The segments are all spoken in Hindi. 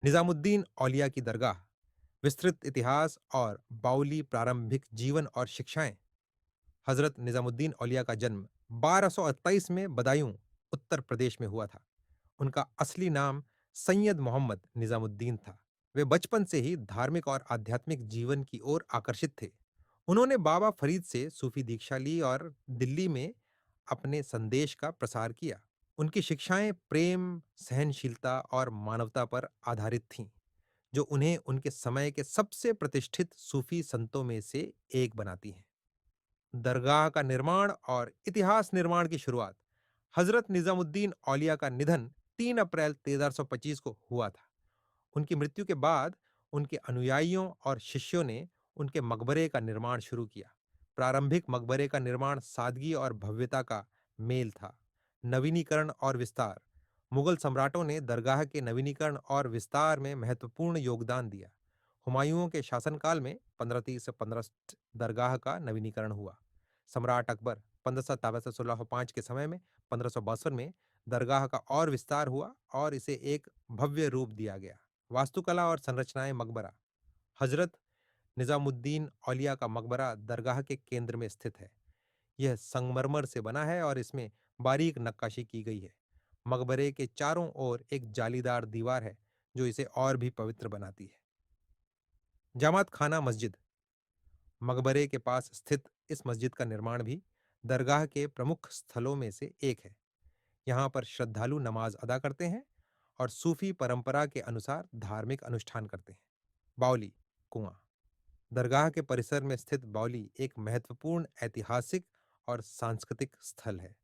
निजामुद्दीन औलिया की दरगाह, विस्तृत इतिहास और बाउली प्रारंभिक जीवन और शिक्षाएं। हजरत निजामुद्दीन औलिया का जन्म 1228 में बदायूं, उत्तर प्रदेश में हुआ था। उनका असली नाम सैयद मोहम्मद निजामुद्दीन था। वे बचपन से ही धार्मिक और आध्यात्मिक जीवन की ओर आकर्षित थे। उन्होंने बाबा फरीद से सूफी दीक्षा ली और दिल्ली में अपने संदेश का प्रसार किया। उनकी शिक्षाएं प्रेम, सहनशीलता और मानवता पर आधारित थीं, जो उन्हें उनके समय के सबसे प्रतिष्ठित सूफी संतों में से एक बनाती हैं। दरगाह का निर्माण और इतिहास। निर्माण की शुरुआत। हजरत निजामुद्दीन औलिया का निधन 3 अप्रैल 1325 को हुआ था। उनकी मृत्यु के बाद उनके अनुयायियों और शिष्यों ने उनके मकबरे का निर्माण शुरू किया। प्रारंभिक मकबरे का निर्माण सादगी और भव्यता का मेल था। नवीनीकरण और विस्तार। मुगल सम्राटों ने दरगाह के नवीनीकरण और विस्तार में महत्वपूर्ण योगदान दिया। हुमायूं के शासनकाल में 1530 से 15 दरगाह का नवीनीकरण हुआ। सम्राट अकबर 1557 से 1605 के समय में 1562 में दरगाह का और विस्तार हुआ और इसे एक भव्य रूप दिया गया। वास्तुकला और संरचनाएं। मकबरा। हजरत निजामुद्दीन औलिया का मकबरा दरगाह के केंद्र में स्थित है। यह संगमरमर से बना है और इसमें बारीक नक्काशी की गई है। मकबरे के चारों ओर एक जालीदार दीवार है, जो इसे और भी पवित्र बनाती है। जामात खाना मस्जिद। मकबरे के पास स्थित इस मस्जिद का निर्माण भी दरगाह के प्रमुख स्थलों में से एक है। यहाँ पर श्रद्धालु नमाज अदा करते हैं और सूफी परंपरा के अनुसार धार्मिक अनुष्ठान करते हैं। बावली कुआं। दरगाह के परिसर में स्थित बावली एक महत्वपूर्ण ऐतिहासिक और सांस्कृतिक स्थल है।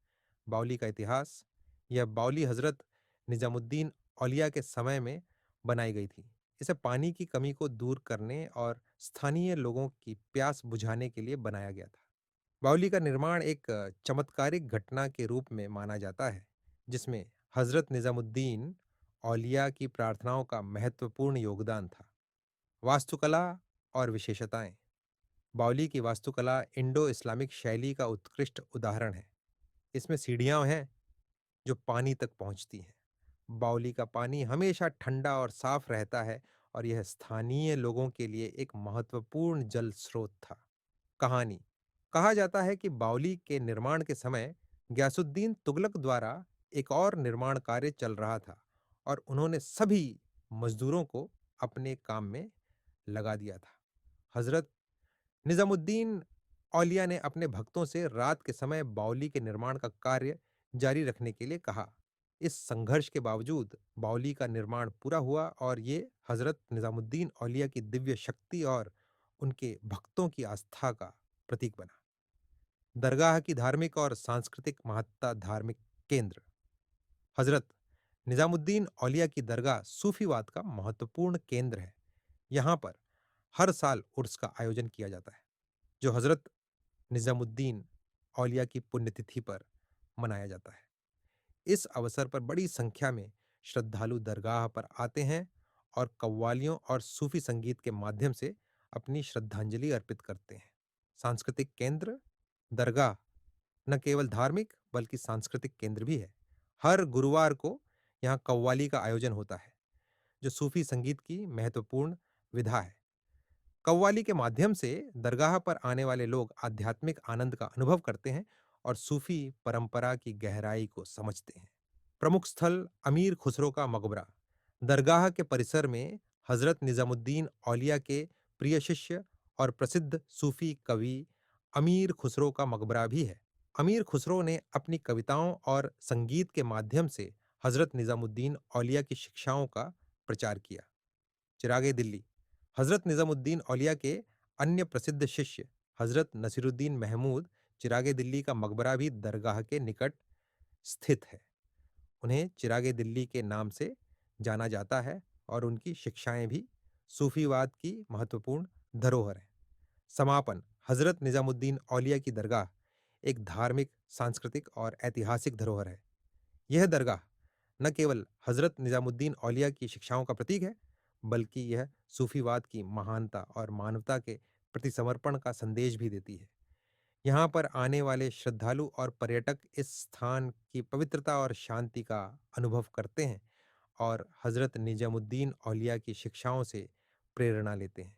बावली का इतिहास। यह बावली हजरत निजामुद्दीन औलिया के समय में बनाई गई थी। इसे पानी की कमी को दूर करने और स्थानीय लोगों की प्यास बुझाने के लिए बनाया गया था। बावली का निर्माण एक चमत्कारिक घटना के रूप में माना जाता है, जिसमें हजरत निजामुद्दीन औलिया की प्रार्थनाओं का महत्वपूर्ण योगदान था। वास्तुकला और विशेषताएं। बावली की वास्तुकला इंडो इस्लामिक शैली का उत्कृष्ट उदाहरण है। इसमें सीढ़ियां हैं जो पानी तक पहुंचती हैं। बावली का पानी हमेशा ठंडा और साफ रहता है और यह स्थानीय लोगों के लिए एक महत्वपूर्ण जल स्रोत था। कहानी। कहा जाता है कि बावली के निर्माण के समय गयासुद्दीन तुगलक द्वारा एक और निर्माण कार्य चल रहा था और उन्होंने सभी मजदूरों को अपने काम में लगा दिया था। हजरत निजामुद्दीन औलिया ने अपने भक्तों से रात के समय बावली के निर्माण का कार्य जारी रखने के लिए कहा। इस संघर्ष के बावजूद बावली का निर्माण पूरा हुआ और ये हजरत निजामुद्दीन औलिया की दिव्य शक्ति और उनके भक्तों की आस्था का प्रतीक बना। दरगाह की धार्मिक और सांस्कृतिक महत्ता। धार्मिक केंद्र। हजरत निजामुद्दीन औलिया की दरगाह सूफीवाद का महत्वपूर्ण केंद्र है। यहाँ पर हर साल उर्स का आयोजन किया जाता है, जो हजरत निजामुद्दीन औलिया की पुण्यतिथि पर मनाया जाता है। इस अवसर पर बड़ी संख्या में श्रद्धालु दरगाह पर आते हैं और कव्वालियों और सूफी संगीत के माध्यम से अपनी श्रद्धांजलि अर्पित करते हैं। सांस्कृतिक केंद्र। दरगाह न केवल धार्मिक बल्कि सांस्कृतिक केंद्र भी है। हर गुरुवार को यहाँ कव्वाली का आयोजन होता है, जो सूफी संगीत की महत्वपूर्ण विधा है। कव्वाली के माध्यम से दरगाह पर आने वाले लोग आध्यात्मिक आनंद का अनुभव करते हैं और सूफी परंपरा की गहराई को समझते हैं। प्रमुख स्थल। अमीर खुसरो का मकबरा। दरगाह के परिसर में हजरत निजामुद्दीन औलिया के प्रिय शिष्य और प्रसिद्ध सूफी कवि अमीर खुसरो का मकबरा भी है। अमीर खुसरो ने अपनी कविताओं और संगीत के माध्यम से हजरत निजामुद्दीन औलिया की शिक्षाओं का प्रचार किया। चिरागे दिल्ली। हजरत निजामुद्दीन औलिया के अन्य प्रसिद्ध शिष्य हजरत नसीरुद्दीन महमूद चिरागे दिल्ली का मकबरा भी दरगाह के निकट स्थित है। उन्हें चिरागे दिल्ली के नाम से जाना जाता है और उनकी शिक्षाएं भी सूफीवाद की महत्वपूर्ण धरोहर है। समापन। हजरत निजामुद्दीन औलिया की दरगाह एक धार्मिक, सांस्कृतिक और ऐतिहासिक धरोहर है। यह दरगाह न केवल हजरत निजामुद्दीन औलिया की शिक्षाओं का प्रतीक है, बल्कि यह सूफीवाद की महानता और मानवता के प्रति समर्पण का संदेश भी देती है। यहाँ पर आने वाले श्रद्धालु और पर्यटक इस स्थान की पवित्रता और शांति का अनुभव करते हैं और हज़रत निजामुद्दीन औलिया की शिक्षाओं से प्रेरणा लेते हैं।